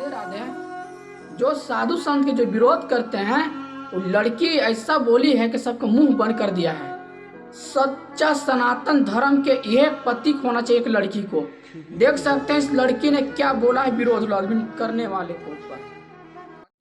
राधे राधे। जो साधु संत के जो विरोध करते हैं वो लड़की ऐसा बोली है कि सबका मुंह बंद कर दिया है। सच्चा सनातन धर्म के यह प्रतीक होना चाहिए एक लड़की को। देख सकते हैं इस लड़की ने क्या बोला है विरोध करने वाले को ऊपर।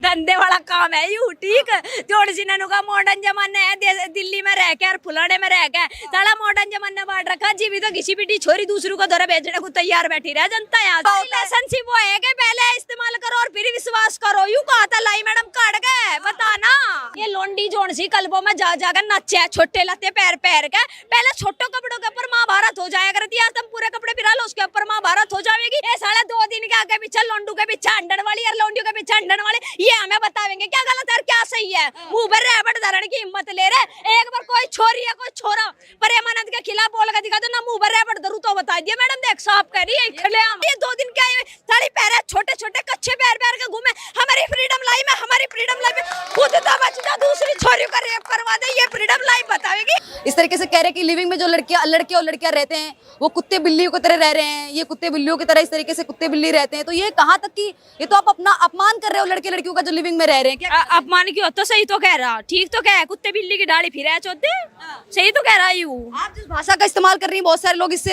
धंधे वाला काम है यू, ठीक। जोड़ सिन्हा का मॉडर्न जमाना है, दिल्ली में रह के और फुलाने में रह के साला मॉडर्न जमाना बांट रखा। जी भी तो किसी भी छोरी दूसरों को धरे बेचने को तैयार बैठी रह जनता यहाँ। रिलेशनशिप वो है कि पहले इस्तेमाल करो और फिर विश्वास करो। यू कहा था लाई मैडम काट गए बताना। ये लोंडी जोड़ सी कल्बों में जा जाकर नचे छोटे लते पैर पैर के। पहले छोटो कपड़ों के ऊपर महाभारत हो जाया करती है, तुम पूरे कपड़े फिरा लो उसके ऊपर महाभारत हो जाएगी। ये साले 2 दिन के आगे पीछे लोंडू के पीछे अंडन वाली और लोंडियों के पीछे अंडन वाले ये हमें बतावेंगे क्या गलत है और क्या सही है। मुंह पर रैबट धरण की हिम्मत ले रहे। एक बार कोई छोरी है कोई छोरा प्रेमानंद के खिलाफ बोल के दिखा दो ना, मुंह पर रैबट धरू तो बता दिया मैडम। देख साफ कह रही है खलेआम। ये 2 दिन क्या सारी पैर छोटे छोटे कच्चे पैर पैर के घूमे। हमारी फ्रीडम लाइफ में हमारी फ्रीडम लाइफ में खुद तो बचता दूसरी छोरियों का रेप करवा दे। ये फ्रीडम लाइफ बतावेगी। इस तरीके से कह रहे हैं कि लिविंग में जो लड़के और लड़कियां रहते हैं वो कुत्ते बिल्लियों की तरह रह रहे हैं। ये कुत्ते बिल्लियों की तरह इस तरीके से कुत्ते बिल्ली रहते हैं। तो ये कहाँ तक कि ये तो आप अपना अपमान कर रहे हो लड़के लड़कियों का जो लिविंग में रह रहे हैं। क्या अपमान क्यों? तो सही तो कह रहा, ठीक तो कह। कुत्ते बिल्ली की डाली फिर है चौथे, सही तो कह रहा हूँ। आप जिस भाषा का इस्तेमाल कर रही हैं बहुत सारे लोग इससे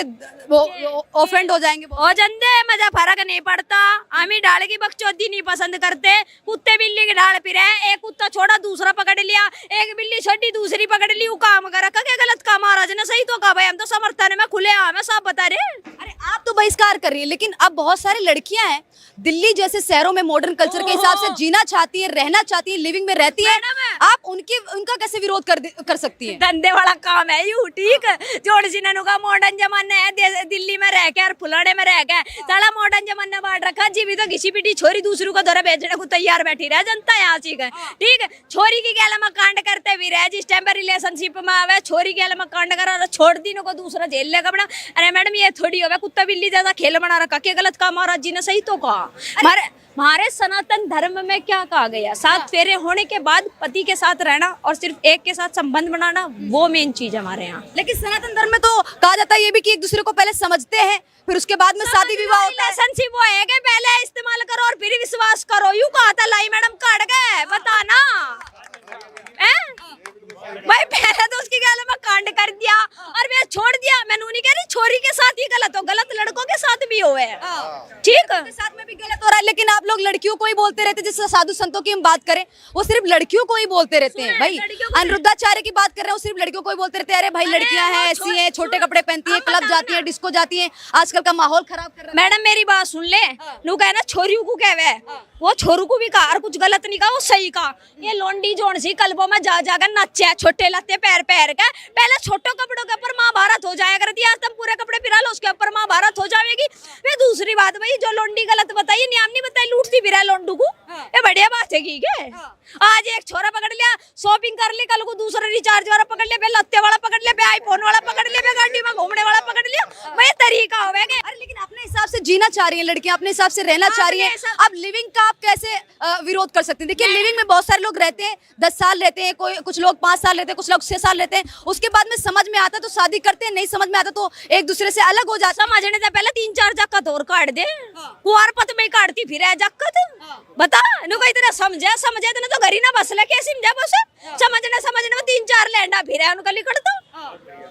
ऑफेंड हो जाएंगे। ओ जंदे मजा फर्क नहीं पड़ता। हमें डाल की बकचोदी नहीं पसंद करते। कुत्ते बिल्ली की डाल फिर है, एक कुत्ता छोड़ा दूसरा पकड़ लिया, एक बिल्ली छोड़ी दूसरी पकड़ ली। वो काम कर रखा क्या गलत काम? महाराज ने सही तो कहा भाई, हम तो समर्थन में खुले आम है सब बता रहे। अरे आप तो बहिष्कार कर रही है, लेकिन अब बहुत सारी लड़कियां हैं दिल्ली जैसे शहरों में मॉडर्न कल्चर के हिसाब से जीना चाहती है, रहना चाहती है, लिविंग में रहती है। आप उनका कैसे विरोध कर सकती है? धंधे वाला काम है यू, ठीक। जोड़ सिन्हा का मॉडर्न जमाना है, दिल्ली में रह के और फुलाने में रह के साला मॉडर्न जमाना बांट रखा। जी भी तो किसी भी छोरी दूसरों को धरे बेचने को तैयार बैठी रह जनता यहाँ ठीक है, ठीक। छोरी की गैल में कांड करते भी रहे। जिस टाइम पर रिलेशनशिप में आवे छोरी गैल में कांड कर छोड़ दी को दूसरा झेल लेगा बना। अरे मैडम ये थोड़ी हो कुत्ता बिल्ली ज्यादा खेल बना रखा। क्या गलत कहा? महाराज जी ने सही तो कहा। हमारे सनातन धर्म में क्या कहा गया? 7 फेरे होने के बाद पति के साथ रहना और सिर्फ एक के साथ संबंध बनाना, वो मेन चीज हमारे यहाँ। लेकिन सनातन धर्म में तो कहा जाता है ये भी कि एक दूसरे को पहले समझते हैं फिर उसके बाद में शादी विवाह होता है। रिलेशनशिप वो है कि पहले इस्तेमाल करो और फिर विश्वास करो। यू कहा था लाई मैडम काट गए बताना। भाई पहले तो उसकी गैल में कांड कर दिया और मैं छोड़ दिया। मैं नहीं कह रही छोरी के साथ ही गलत हो, गलत लड़कों के साथ भी हुए है, ठीक। के साथ में भी गलत हो रहा है, लेकिन आप लोग लड़कियों को ही बोलते रहते हैं। जैसे साधु संतों की हम बात करें वो सिर्फ लड़कियों को ही बोलते रहते हैं। भाई अनिरुद्धाचार्य की बात कर रहे हैं वो सिर्फ लड़कियों को ही बोलते रहते हैं। अरे भाई लड़कियां हैं ऐसी हैं, छोटे कपड़े पहनती है, क्लब जाती है, डिस्को जाती है, आजकल का माहौल खराब कर रहा है। मैडम मेरी बात सुन ले, नू कहना छोरियों को कहवे, वो छोरू को भी कहा और कुछ गलत नहीं कहा, वो सही कहा। ये लोंडी जोड़ सी कल्बों में जा जाकर नचे छोटे लते पैर पैर के। पहले छोटो कपड़ों के ऊपर महाभारत हो जाया करती है, तुम पूरे कपड़े फिरा लो उसके ऊपर महाभारत हो जाएगी। फिर दूसरी बात भाई जो लोंडी गलत बताइए नियम नहीं बताई लूटती फिरा लोंडू को, ये बढ़िया बात है की के। आज एक छोरा पकड़ लिया शॉपिंग कर ली, कल को दूसरा रिचार्ज वाला पकड़ लिया, लत्ते वाला पकड़ लिया, आईफोन वाला पकड़ लिया, गाड़ी में घूमने वाला पकड़ लिया। वही तरीका हो गया। अरे लेकिन अपने हिसाब से जीना चाह रही है लड़कियां, अपने हिसाब से रहना चाह रही है। अब लिविंग का आप कैसे विरोध कर सकते हैं? देखिए लिविंग में बहुत सारे लोग रहते हैं, 10 साल रहते हैं, कुछ लोग 5 साल रहते हैं, कुछ लोग 6 साल रहते हैं। उसके बाद में समझ में आता तो शादी करते हैं, नहीं समझ में आता तो एक दूसरे से अलग हो जाते। समझने से पहले 3-4 जक्कत और काट दे, कुआर पत में काटती फिर है जक्कत। बता नु कोई तरह समझे तो घरी ना बस ले कैसे समझा बस। समझने में 3-4 लैंडा फिर है उनका लिखड़ तो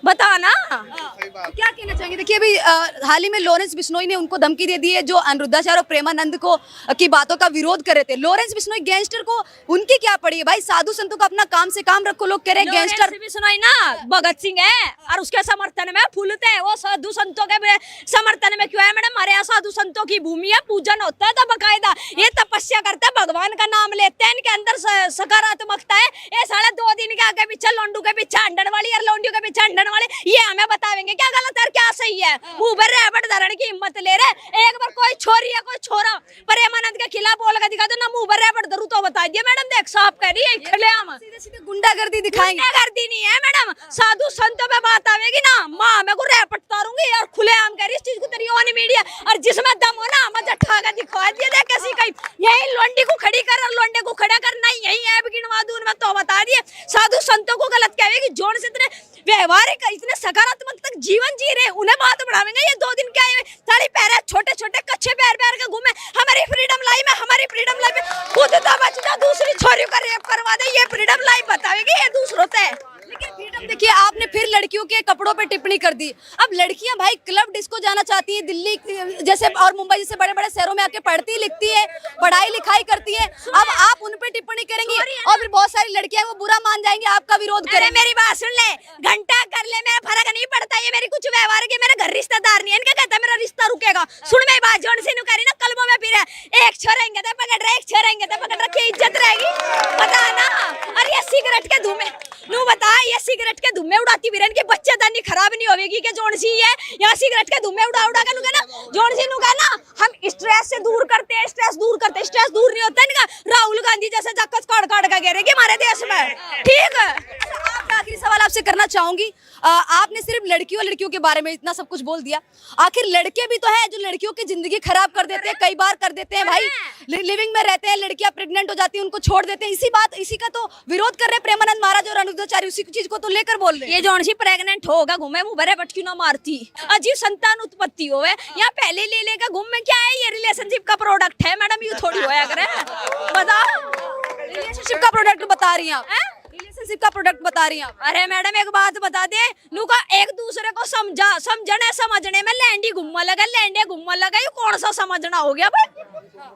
बता ना। क्या कहना चाहेंगे? देखिए अभी हाल ही में लॉरेंस बिश्नोई ने उनको धमकी दे दी है जो अनिरुद्धाचार्य और प्रेमानंद को की बातों का विरोध कर रहे थे। लॉरेंस बिश्नोई गैंगस्टर को उनकी क्या पड़ी है? भाई साधु संतों का अपना काम से काम रखो। लोग कह रहे हैं गैंगस्टर बिश्नोई ना भगत सिंह है और उसके समर्थन में फूलते हैं। वो साधु संतों के समर्थन में क्यों है मैडम? हमारे यहाँ साधु संतों की भूमि है, पूजन होता है तो बकायदा ये तपस्या करते हैं, भगवान का नाम लेते हैं, इनके अंदर सकारात्मकता है। ये साढ़े 2 दिन के आगे पीछे लोंडू के पीछे अंडन वाली और लोंडियों के पीछे अंडन वाले ये हमें बतावेंगे क्या गलत है क्या सही है। मुंह पर रैबट धरण की हिम्मत ले रहे। एक बार कोई छोरी है कोई छोरा प्रेमानंद के खिलाफ बोल के दिखा दो ना, मुंह पर रैबट धरू तो बता दिया मैडम। देख साफ कह रही है खलेआम। सीधे गुंडागर्दी दिखाएंगे। गुंडागर्दी नहीं है मैडम, साधु संतों पे बात आवेगी ना माँ मैं को रैपट तारूंगी और खुलेआम कह रही इस चीज को तेरी ऑन मीडिया और जिसमें दम हो ना मजा ठाका दिखा दिया। देख कैसी कहीं यही लोंडी को खड़ी कर और लोंडे को खड़ा कर, नहीं यही ऐप गिनवा दूं मैं तो बता दिए। साधु संतों को गलत कहेगी जोड़ से इतने व्यवहारिक इतने सकारात्मक तक जीवन जी रहे उन्हें बात बढ़ावेंगे। ये 2 दिन क्या है साड़ी पैर छोटे छोटे कच्चे पैर पैर के घूमे। हमारी फ्रीडम लाई में हमारी बच जाओ, दूसरी छोरी का रेप करवा दे, ये फ्रीडम लाइफ बतावेगी ये दूसरों से। लेकिन फ्रीडम देखिए, आपने फिर लड़कियों के कपड़ों पे टिप्पणी कर दी। अब लड़कियां भाई क्लब डिस्को जाना चाहती हैं, दिल्ली जैसे और मुंबई जैसे बड़े बड़े शहरों में आके पढ़ती लिखती है, पढ़ाई लिखाई करती है। अब आप उन पे टिप्पणी करेंगी और फिर बहुत सारी लड़कियां वो बुरा मान जाएंगी, आपका विरोध अरे करेंगी। मेरी बात सुन ले, घंटा कर ले, मेरा फर्क नहीं पड़ता, ये मेरी कुछ व्यवहार के, मेरे घर रिश्तेदार नहीं है, इनका कहता मेरा रिश्ता रुकेगा। सुन मेरी बात, जोन से नु करी ना कलमों में फिर एक छोरेंगे तो पकड़ रहे, एक छोरेंगे तो पकड़ रखे, इज्जत रहेगी, बता ना। और ये सिगरेट के धुएं नू बता, ये सिगरेट के धुएं उड़ाती भी रहन के बच्चेदानी खराब नहीं होवेगी के जोन सी है, यहाँ सिगरेट के धुएं उड़ा उड़ा के नु कहना जोन सी नु कहना हम स्ट्रेस से दूर करते हैं, स्ट्रेस दूर करते हैं, स्ट्रेस दूर नहीं होता इनका। राहुल गांधी जैसे जक्कस काट काट के गिरेगी हमारे देश में, ठीक है। आपका आखिरी सवाल आपसे करना चाहूंगी, आपने सिर्फ लड़कियों के बारे में इतना सब कुछ बोल दिया, आखिर लड़के भी तो हैं जो लड़कियों की जिंदगी खराब कर देते हैं, कई बार कर देते हैं भाई। लिविंग में रहते हैं, लड़कियां प्रेग्नेंट हो जाती हैं, उनको छोड़ देते हैं, इसी का तो विरोध कर रहे हैं प्रेमानंद महाराज और अनुद्धाचार्य, उसी चीज को तो लेकर बोल रहे हैं। ये जोन सी प्रेग्नेंट होगा घूमे मुंह भरे पटकी ना मारती, अजीब संतान उत्पत्ति होवे, यहाँ पहले ले लेगा घूम में क्या है, ये रिलेशनशिप का प्रोडक्ट है मैडम, ये थोड़ी होया करे, बता। रिलेशनशिप का प्रोडक्ट बता रही हैं आप, रिलेशनशिप का प्रोडक्ट बता रही हैं आप। अरे मैडम एक बात बता दे, नुका एक दूसरे को समझने समझने में लैंडी घुम्मा लगा, लैंडे घुम्मा लगा, ये कौन सा समझना हो गया भाई,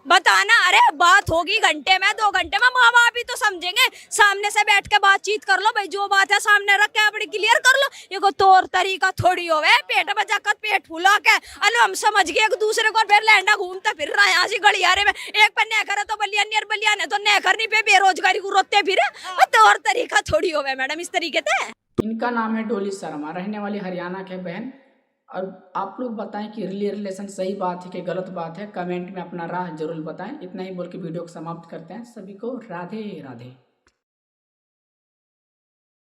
बताना। अरे बात होगी घंटे में 2 घंटे में, माँ बाप भी तो समझेंगे, सामने से बैठ के बातचीत कर लो भाई, जो बात है सामने रख के अपनी क्लियर कर लो, ये को तौर तरीका थोड़ी होवे पेट बजा कर पेट फुला के, अरे हम समझ गए एक दूसरे को, फिर लैंडा घूमता फिर रहा यहाँ से गलियारे में, एक पे नेकर है तो बलियान और बलियान है तो नेकर नहीं पे बेरोजगारी को रोते फिर, तौर तरीका थोड़ी होवे मैडम इस तरीके से। इनका नाम है डोली शर्मा, रहने वाली हरियाणा के बहन। और आप लोग बताएं कि रिलेशन सही बात है कि गलत बात है, कमेंट में अपना राय जरूर बताएं। इतना ही बोल के वीडियो को समाप्त करते हैं। सभी को राधे राधे।